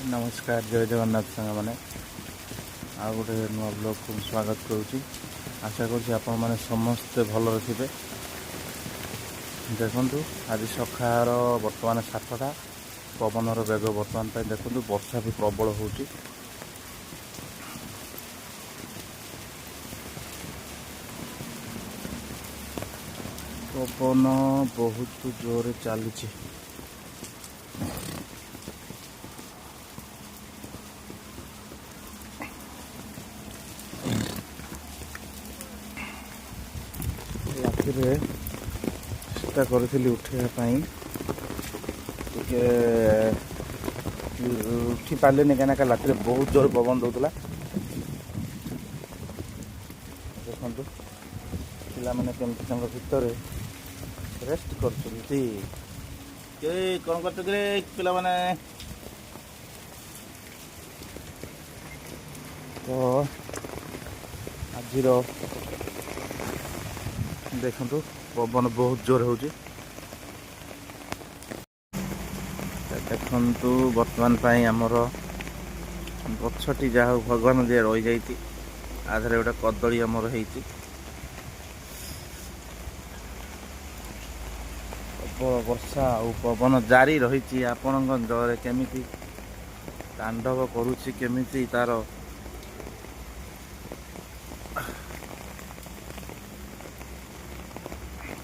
नमस्कार जय जगन्नाथ सांग मैंने आ गोटे नुआ ब्लॉग को स्वागत करुँची। आशा कर समस्ते भल थे। देखु आज सकाळ बर्तमान 7टा पवनर बेग बर्तमान देखु वर्षा भी प्रबल हो पवन बहुत जोर चली। रातिरे चेष्टा करी उठापी उठी पारे कहीं राति बहुत जोर पवन दौला। देखु पिला केमती भितर रेस्ट करते कौन करते पिला तो आज देखु पवन बहुत जोर हो देखु बर्तमान आमर गछटी जहाँ भगवान दिए रही जाती आधे गोटे कदली आमर होती प्रबल वर्षा और पवन जारी रही। आपण अंचल केमी तांडव करुच्ची केमी तार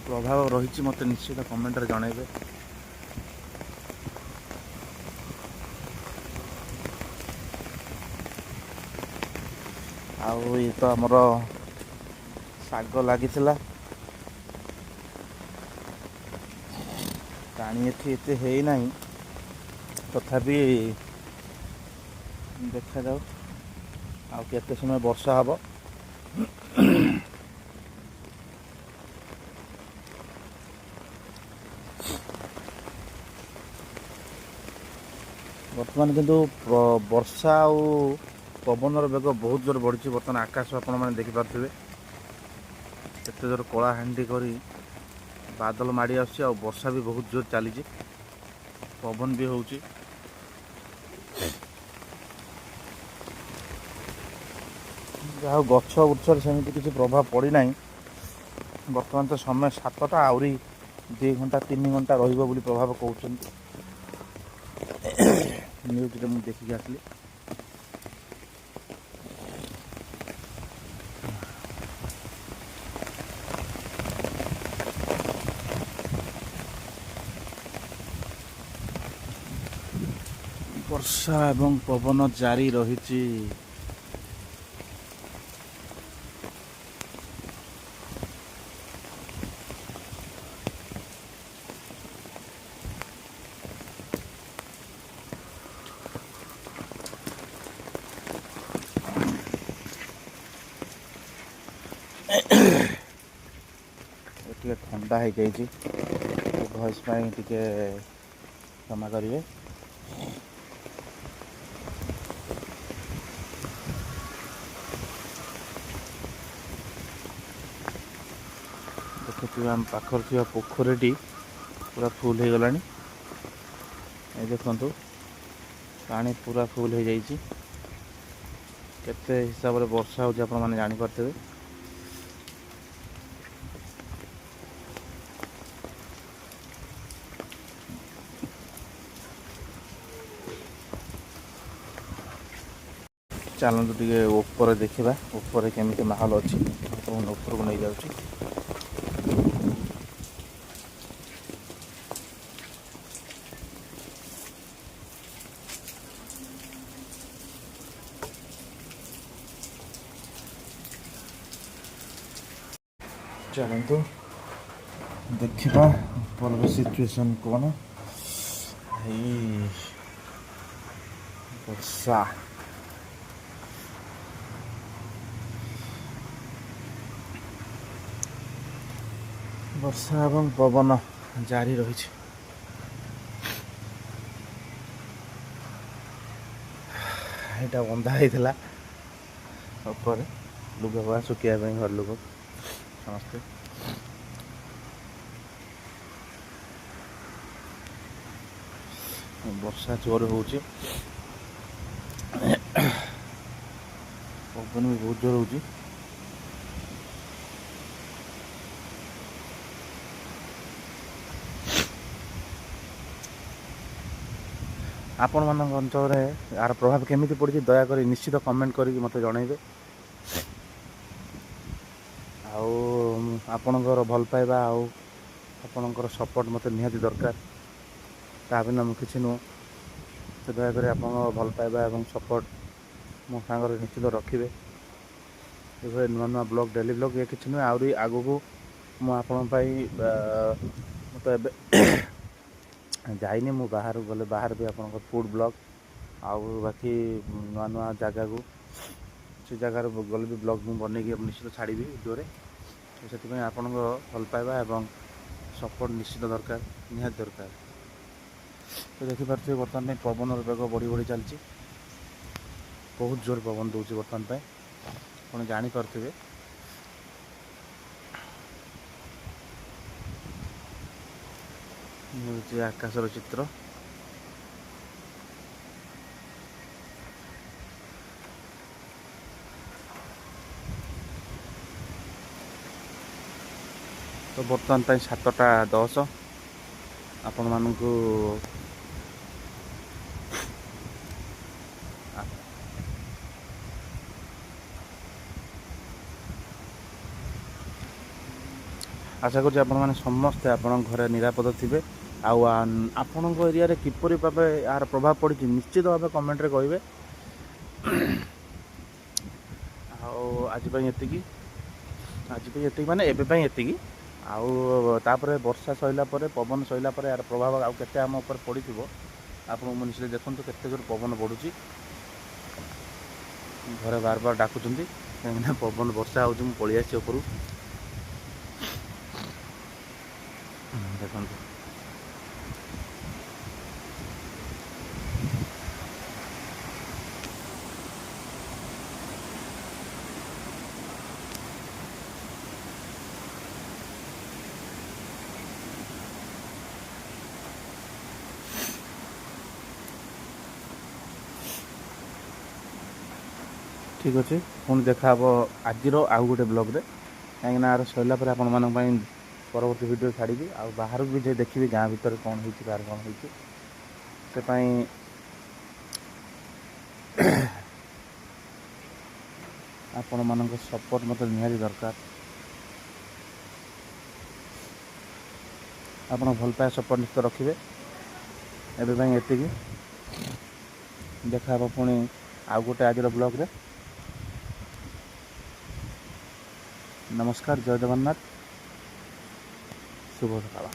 प्रभाव रही मत निश्चित कमेंट रे जनइबे। आउ ये तो आमर शाग लगी पानी एते है ना तथापि देखा जाऊ आउ केते समय वर्षा हब। बर्तमान किंतु वर्षा और पवनर बेग बहुत जोर बढ़ी। बर्तमान आकाश आपण मैंने देखिपे केते जोर कलाहांडी करी बादल माड़ी आसुची और वर्षा भी बहुत जोर चली पवन भी होची। जहाँ गछ वृक्ष सेमती किसी प्रभाव पड़ी ना। बर्तमान तो समय 7टा आहरी 2 घंटा 3 घंटा रहिबो बोली प्रभाव कहउछन न्यूज रे मुझे देखिक आसली। वर्षा एवं पवन जारी रही। ठंडा हो जाइए भॉइस टे क्षमा करेंगे। देखते आम पाखर थी पोखरी पूरा फुल हो गला। देखु पानी पूरा फुल हो जाइए केते हिसाब से वर्षा हो जापारे। चलतु टे ऊपर देखा ऊपर केमी माहौल अच्छी ऊपर को नहीं जाऊँ। चलतु देखा ऊपर सिचुएशन कौन वर्षा वर्षा एवं पवन जारी रही। यहाँ बंधा होता ऊपर लुगा सुखा घर लोग समस्ते वर्षा जोर हो ପବନ ବି ବହୁତ ଜୋର ହେଉଛି। ଆପଣମାନଙ୍କ ଅଞ୍ଚଳରେ ଏହାର ପ୍ରଭାବ କେମିତି ପଡ଼ିଛି ଦୟାକରି ନିଶ୍ଚିତ କମେଣ୍ଟ କରିକି ମୋତେ ଜଣାଇବେ। ଆଉ ଆପଣଙ୍କର ଭଲ ପାଇବା ଆଉ ଆପଣଙ୍କର ସପୋର୍ଟ ମୋତେ ନିହାତି ଦରକାର। ତା ବିନା ମୁଁ କିଛି ନୁହଁ। ତ ଦୟାକରି ଆପଣଙ୍କ ଭଲ ପାଇବା ଏବଂ ସପୋର୍ଟ ମୋ ସାଙ୍ଗରେ ନିଶ୍ଚିତ ରଖିବେ। ଏଭଳି ନୂଆ ନୂଆ ବ୍ଲଗ୍ ଡେଲି ବ୍ଲଗ୍ ଇଏ କିଛି ନୁହେଁ, ଆହୁରି ଆଗକୁ ମୁଁ ଆପଣଙ୍କ ପାଇଁ ମୁଁ ତ ଏବେ ଯାଇନି, ମୁଁ ବାହାରକୁ ଗଲେ ବାହାରେ ବି ଆପଣଙ୍କ ଫୁଡ଼୍ ବ୍ଲଗ୍ ଆଉ ବାକି ନୂଆ ନୂଆ ଜାଗାକୁ ସେ ଜାଗାରେ ଗଲେ ବି ବ୍ଲଗ୍ ମୁଁ ବନେଇକି ନିଶ୍ଚିତ ଛାଡ଼ିବି ଭିଡ଼ିଓରେ। ସେଥିପାଇଁ ଆପଣଙ୍କ ଭଲ ପାଇବା ଏବଂ ସପୋର୍ଟ ନିଶ୍ଚିତ ଦରକାର, ନିହାତି ଦରକାର। ତ ଦେଖିପାରୁଥିବେ ବର୍ତ୍ତମାନ ପାଇଁ ପବନର ବେଗ ବଢ଼ି ବଢ଼ି ଚାଲିଛି। ବହୁତ ଜୋର ପବନ ଦେଉଛି ବର୍ତ୍ତମାନ ପାଇଁ, ଆପଣ ଜାଣିପାରୁଥିବେ। ହେଉଛି ଆକାଶର ଚିତ୍ର। ତ ବର୍ତ୍ତମାନ ପାଇଁ 7ଟା 10 ଆପଣମାନଙ୍କୁ ଆଶା କରୁଛି ଆପଣମାନେ ସମସ୍ତେ ଆପଣଙ୍କ ଘରେ ନିରାପଦ ଥିବେ। ଆଉ ଆପଣଙ୍କ ଏରିଆରେ କିପରି ଭାବେ ଏହାର ପ୍ରଭାବ ପଡ଼ିଛି ନିଶ୍ଚିତ ଭାବେ କମେଣ୍ଟରେ କହିବେ। ଆଉ ଆଜି ପାଇଁ ଏତିକି ମାନେ ଏବେ ପାଇଁ ଏତିକି। ଆଉ ତାପରେ ବର୍ଷା ସରିଲା ପରେ, ପବନ ସରିଲା ପରେ ଏହାର ପ୍ରଭାବ ଆଉ କେତେ ଆମ ଉପରେ ପଡ଼ିଥିବ ଆପଣଙ୍କୁ ମୁଁ ନିଶ୍ଚିତ ଦେଖନ୍ତୁ କେତେ ଜୋର ପବନ ବଢ଼ୁଛି। ଘରେ ବାର ବାର ଡାକୁଛନ୍ତି କାହିଁକିନା ପବନ ବର୍ଷା ହେଉଛି, ମୁଁ ପଳେଇ ଆସିଛି ଉପରୁ। ଦେଖନ୍ତୁ ଠିକ୍ ଅଛି, ପୁଣି ଦେଖାହେବ ଆଜିର ଆଉ ଗୋଟେ ବ୍ଲଗ୍ରେ। କାହିଁକିନା ଆର ସରିଲା ପରେ ଆପଣମାନଙ୍କ ପାଇଁ ପରବର୍ତ୍ତୀ ଭିଡ଼ିଓ ଛାଡ଼ିବି। ଆଉ ବାହାରକୁ ବି ଯାଇ ଦେଖିବି ଗାଁ ଭିତରେ କ'ଣ ହେଇଛି, କାହାର କ'ଣ ହେଇଛି। ସେ ପାଇଁ ଆପଣମାନଙ୍କ ସପୋର୍ଟ ମୋତେ ନିହାତି ଦରକାର। ଆପଣ ଭଲ ପାଇବା ସପୋର୍ଟ ନିଶ୍ଚିତ ରଖିବେ। ଏବେ ପାଇଁ ଏତିକି, ଦେଖାହେବ ପୁଣି ଆଉ ଗୋଟେ ଆଜିର ବ୍ଲଗ୍ରେ। ନମସ୍କାର, ଜୟ ଜଗନ୍ନାଥ, ଶୁଭ ସକାଳ।